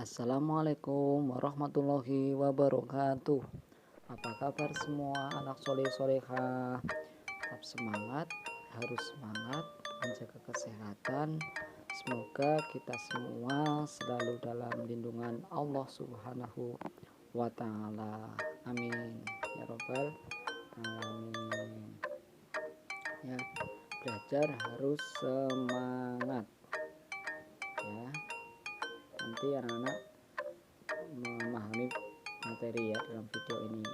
Assalamualaikum warahmatullahi wabarakatuh. Apa kabar semua anak soleh solehah? Tetap semangat, harus semangat, menjaga kesehatan. Semoga kita semua selalu dalam lindungan Allah Subhanahu wa Ta'ala. Amin ya Rabbal alamin. Ya, belajar harus semangat. Ya, nanti anak-anak memahami materi ya dalam video ini.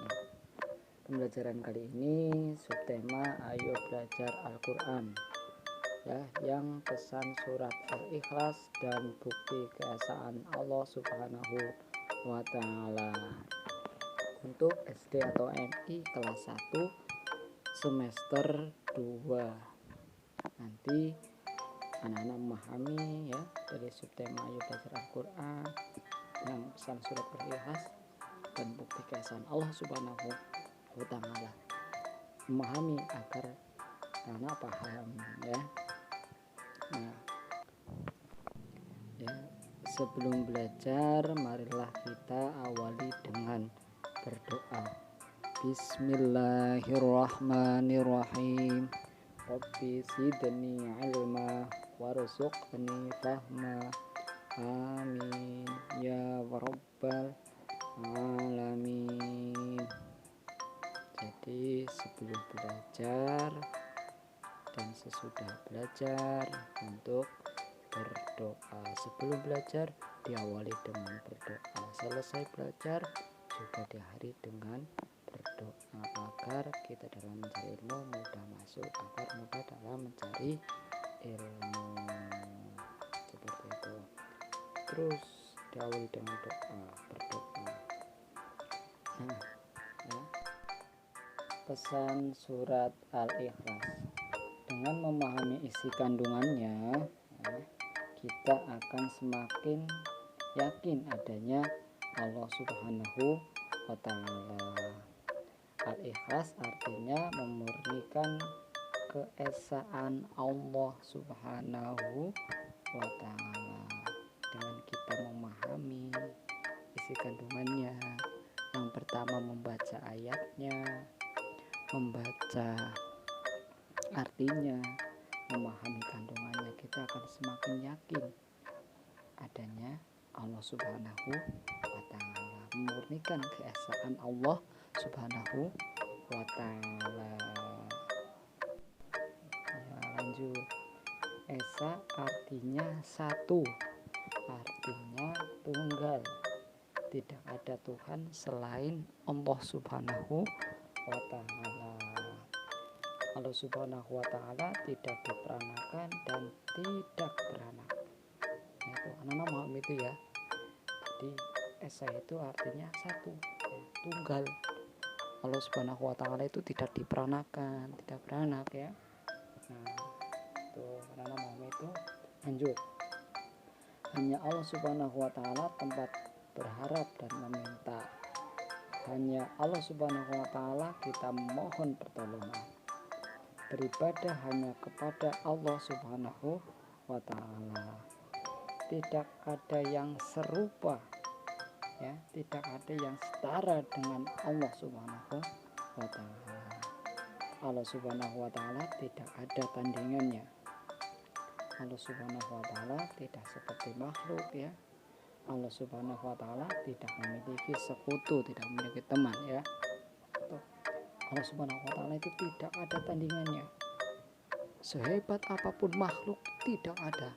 Pembelajaran kali ini subtema ayo belajar Al-Quran ya, yang pesan surat Al-Ikhlas dan bukti keesaan Allah Subhanahu wa Ta'ala untuk SD atau MI kelas 1 semester 2. Nanti anak-anak memahami ya dari subtema ayo belajar Al-Quran yang pesan surat Al-Ikhlas dan bukti keesaan Allah Subhanahu wa Ta'ala, memahami agar anak paham ya. Nah, ya, sebelum belajar marilah kita awali dengan berdoa. Bismillahirrahmanirrahim. Rabbi zidni ilma warzuqni fahma. Amin ya rabbal alamin. Jadi sebelum belajar dan sesudah belajar untuk berdoa. Sebelum belajar diawali dengan berdoa, selesai belajar juga diakhiri dengan berdoa agar kita dalam mencari ilmu mudah masuk, agar mudah dalam mencari ilmu, seperti itu. Terus diawali dengan doa, berdoa. Nah, ya. Pesan surat Al-Ikhlas, dengan memahami isi kandungannya ya, kita akan semakin yakin adanya Allah Subhanahu wa Ta'ala. Al-Ikhlas artinya memurnikan keesaan Allah Subhanahu wa Ta'ala. Dengan kita memahami isi kandungannya, yang pertama membaca ayatnya, membaca artinya, memahami kandungannya, kita akan semakin yakin adanya Allah Subhanahu wa Ta'ala, memurnikan keesaan Allah Subhanahu wa Ta'ala. Ya, lanjut. Esa artinya satu, artinya tunggal, tidak ada Tuhan selain Allah Subhanahu wa Ta'ala. Allah Subhanahu wa Ta'ala tidak diperanakan dan tidak beranak. Itu anak-anak paham itu ya. Jadi esa itu artinya satu, tunggal. Allah Subhanahu wa Ta'ala itu tidak diperanakan, tidak beranak ya. Nah, itu anak-anak paham itu. Lanjut. Hanya Allah Subhanahu wa Ta'ala tempat berharap dan meminta. Hanya Allah Subhanahu wa Ta'ala kita mohon pertolongan. Beribadah hanya kepada Allah Subhanahu wa Ta'ala. Tidak ada yang serupa ya, tidak ada yang setara dengan Allah Subhanahu wa Ta'ala. Allah Subhanahu wa Ta'ala tidak ada tandingannya. Allah Subhanahu wa Ta'ala tidak seperti makhluk ya. Allah Subhanahu wa Ta'ala tidak memiliki sekutu, tidak memiliki teman ya. Allah Subhanahu wa Ta'ala itu tidak ada tandingannya. Sehebat apapun makhluk tidak ada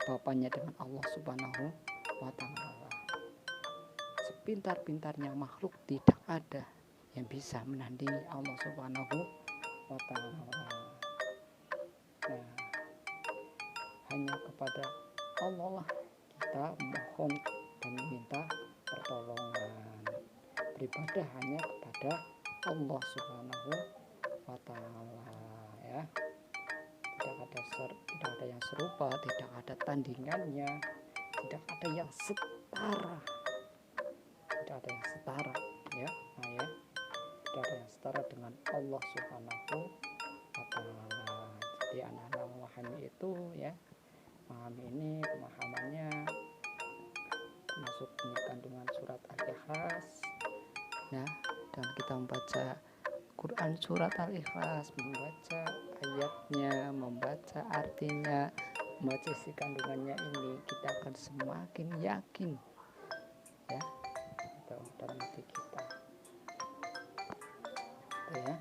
apa-apanya dengan Allah Subhanahu wa Ta'ala. Sepintar-pintarnya makhluk tidak ada yang bisa menandingi Allah Subhanahu wa Ta'ala. Nah, hanya kepada Allah lah kita mohon dan meminta pertolongan. Beribadah hanya kepada Allah Subhanahu wa Ta'ala ya. Tidak ada yang serupa, tidak ada tandingannya, tidak ada yang setara. Tidak ada yang setara ya. Nah ya, tidak ada yang setara dengan Allah Subhanahu wa Ta'ala. Jadi anak-anak memahami itu ya. Memahami ini pemahamannya termasuk ini kandungan surat Al-Ikhlas. Nah, dan kita membaca Quran surat Al-Ikhlas, membaca ayatnya, membaca artinya, membaca isi kandungannya ini, kita akan semakin yakin ya itu dalam hati kita itu ya.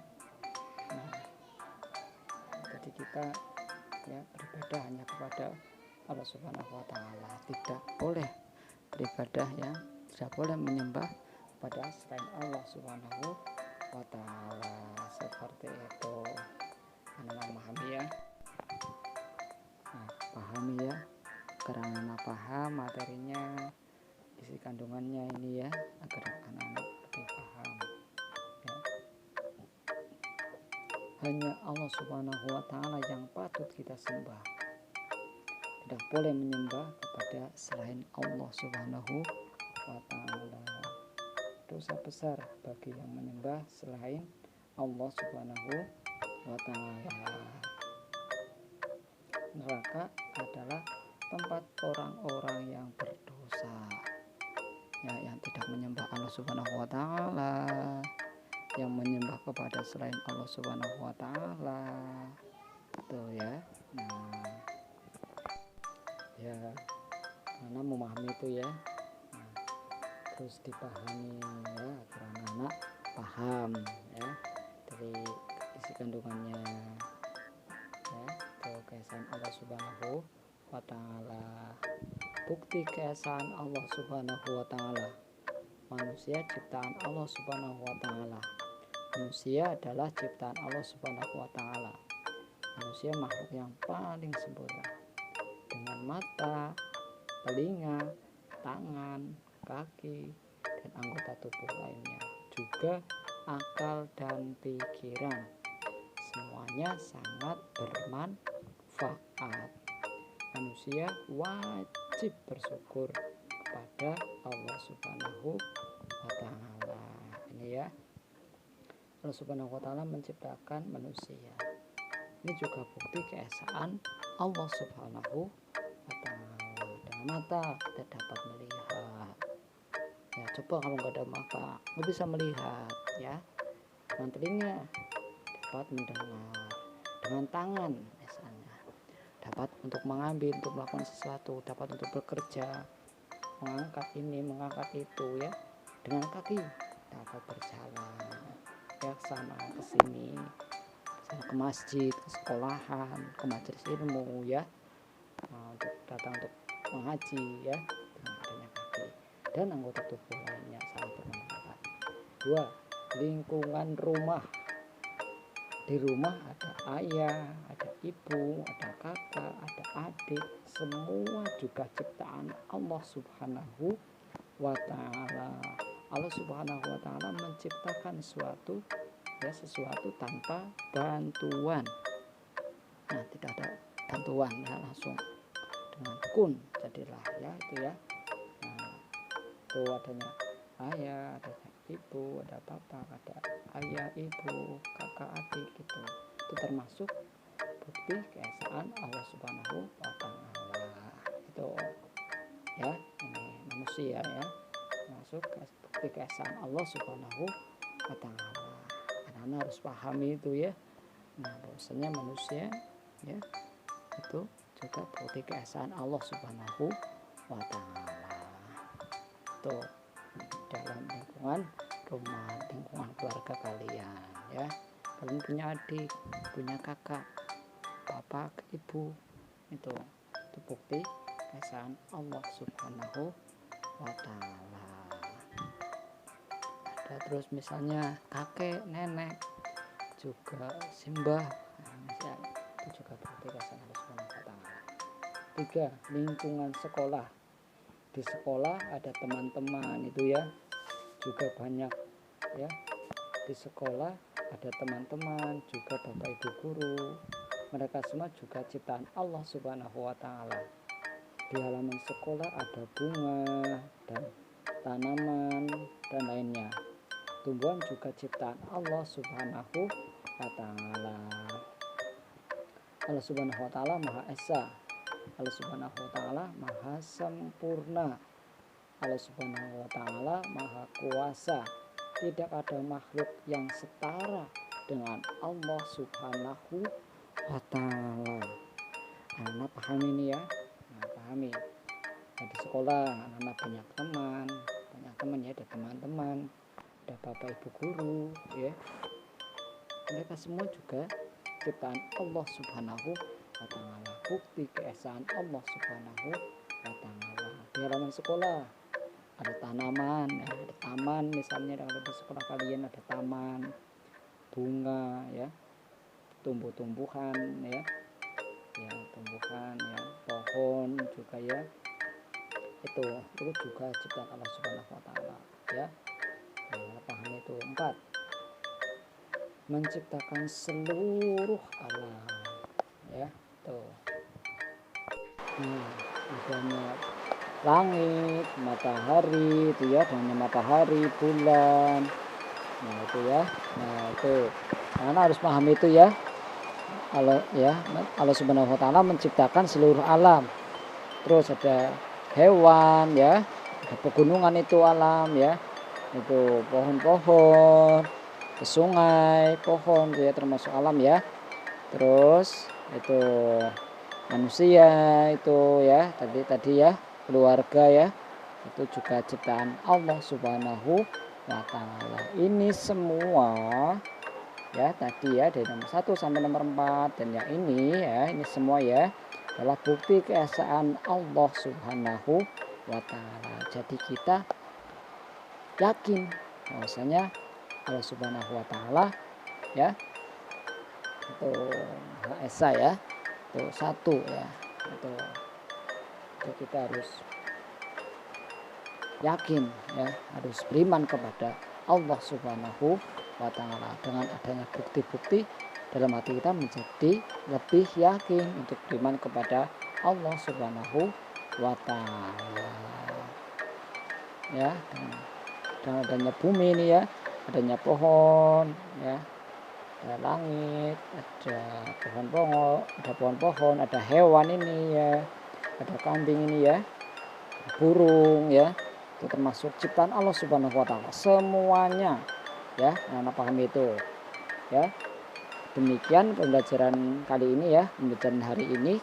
Nah, jadi kita ya beribadah hanya kepada Allah Subhanahu wa taala, tidak boleh beribadah ya, tidak boleh menyembah pada selain Allah Subhanahu wa taala. Seperti itu. Anda memahami ya? Nah, pahami ya, karena anak paham materinya, isi kandungannya ini ya, agar anak-anak lebih paham ya. Hanya Allah Subhanahu wa taala yang patut kita sembah, tidak boleh menyembah kepada selain Allah Subhanahu wa taala. Dosa besar bagi yang menyembah selain Allah Subhanahu wa taala. Neraka adalah tempat orang-orang yang berdosa ya, yang tidak menyembah Allah Subhanahu wa taala, yang menyembah kepada selain Allah Subhanahu wa taala. Tuh ya. Nah, ya, karena memahami itu ya. Nah, terus dipahami ya, agar anak-anak paham ya dari isi kandungannya ya. Itu keesaan Allah Subhanahu wa taala. Bukti keesaan Allah Subhanahu wa taala. Manusia ciptaan Allah Subhanahu wa taala. Manusia adalah ciptaan Allah Subhanahu wa taala. Manusia makhluk yang paling sempurna, dengan mata, telinga, tangan, kaki, dan anggota tubuh lainnya, juga akal dan pikiran. Semuanya sangat bermanfaat. Manusia wajib bersyukur kepada Allah Subhanahu wa taala. Ini ya, Allah Subhanahu wa taala menciptakan manusia. Ini juga bukti keesaan Allah Subhanahu wa taala. Dengan mata kita dapat melihat ya, coba kalau nggak ada mata nggak bisa melihat ya. Dengan telinga dapat mendengar, dengan tangan misalnya dapat untuk mengambil, untuk melakukan sesuatu, dapat untuk bekerja, mengangkat ini, mengangkat itu ya. Dengan kaki dapat berjalan ya, sana ke sini, ke masjid, ke sekolahan, ke majelis ilmu ya, untuk datang untuk mengaji ya, dengan adanya kaki. Dan anggota tubuh lainnya sangat bermanfaat. 2. Lingkungan rumah. Di rumah ada ayah, ada ibu, ada kakak, ada adik, semua juga ciptaan Allah Subhanahu wa taala. Allah Subhanahu wa taala menciptakan sesuatu tanpa bantuan. Nah, tidak ada bantuan ya, langsung dengan kun jadilah ya itu ya. Nah, itu adanya ayah, adanya ibu, ada bapak, ada ayah, ibu, kakak, adik gitu. Itu termasuk bukti keesaan Allah Subhanahu wa taala. Itu ya, ini manusia ya, termasuk bukti keesaan Allah Subhanahu wa taala. Anak-anak harus pahami itu ya. Nah, bahwasanya manusia ya itu juga bukti keesaan Allah Subhanahu wa taala. Itu dalam lingkungan rumah, lingkungan keluarga kalian ya. Kalian punya adik, punya kakak, bapak, ibu, itu bukti keesaan Allah Subhanahu wa taala. Ada terus misalnya kakek, nenek, juga simbah, nah, itu juga bukti keesaan Allah Subhanahu wa taala. 3. Lingkungan sekolah. Di sekolah ada teman-teman itu ya, juga banyak ya. Di sekolah ada teman-teman, juga bapak ibu guru, mereka semua juga ciptaan Allah Subhanahu wa taala. Di halaman sekolah ada bunga dan tanaman dan lainnya. Tumbuhan juga ciptaan Allah Subhanahu wa taala. Allah Subhanahu wa taala Maha Esa. Allah Subhanahu wa taala Maha Sempurna. Allah Subhanahu wa Ta'ala Maha Kuasa. Tidak ada makhluk yang setara dengan Allah Subhanahu wa Ta'ala. Anak paham ini ya? Nah, pahami. Nah, di sekolah anak banyak teman ya, ada teman-teman, ada bapak ibu guru ya. Mereka semua juga ciptaan Allah Subhanahu wa Ta'ala. Bukti keesaan Allah Subhanahu wa Ta'ala. Di halaman sekolah ada tanaman ya, ada taman misalnya, kalau di sekolah kalian ada taman bunga ya, tumbuh-tumbuhan ya, tumbuhan ya, pohon juga ya, itu juga ciptaan Allah Subhanahu wa Ta'ala ya. Paham itu. 4, menciptakan seluruh alam ya, tuh. Adanya langit, matahari itu ya, adanya matahari, bulan, nah itu ya, karena harus paham itu ya. Allah Subhanahu wa Ta'ala menciptakan seluruh alam. Terus ada hewan ya, ada pegunungan itu alam ya, itu pohon-pohon, sungai, pohon itu ya termasuk alam ya. Terus itu manusia itu ya, tadi ya, keluarga ya, itu juga ciptaan Allah Subhanahu wa Ta'ala. Ini semua ya tadi ya, dari nomor 1 sampai nomor 4 dan yang ini ya, ini semua ya adalah bukti keesaan Allah Subhanahu wa Ta'ala. Jadi kita yakin bahwasanya Allah Subhanahu wa Ta'ala ya itu Maha Esa ya, itu satu ya, itu kita harus yakin ya, harus beriman kepada Allah Subhanahu wa Ta'ala. Dengan adanya bukti-bukti dalam hati kita menjadi lebih yakin untuk beriman kepada Allah Subhanahu wa Ta'ala ya. Dan adanya bumi ini ya, adanya pohon ya, ada langit, ada pohon-pohon, ada hewan ini ya, ada kambing ini ya, burung ya, itu termasuk ciptaan Allah Subhanahu wa Ta'ala semuanya ya. Anak paham itu ya. Demikian pembelajaran kali ini ya, pembelajaran hari ini.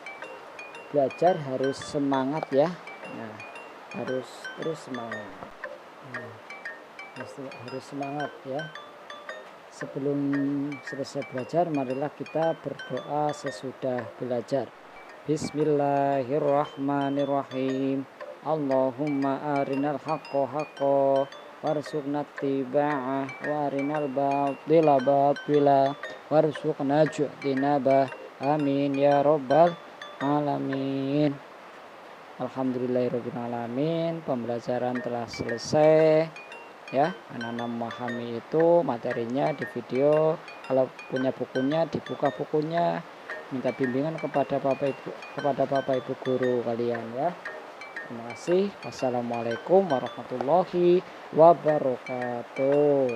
Belajar harus semangat ya, nah, harus terus semangat, harus semangat ya. Sebelum selesai belajar, marilah kita berdoa sesudah belajar. Bismillahirrahmanirrahim. Allahumma arinal haqqo haqqo warzuqna ittiba'ah wa arinal batila batila warzuqna ijtinabah. Amin ya rabbal alamin. Alhamdulillahirabbil alamin. Pembelajaran telah selesai ya. Anak-anak memahami itu materinya di video. Kalau punya bukunya, dibuka bukunya, minta bimbingan kepada bapak ibu guru kalian ya. Terima kasih. Wassalamualaikum warahmatullahi wabarakatuh.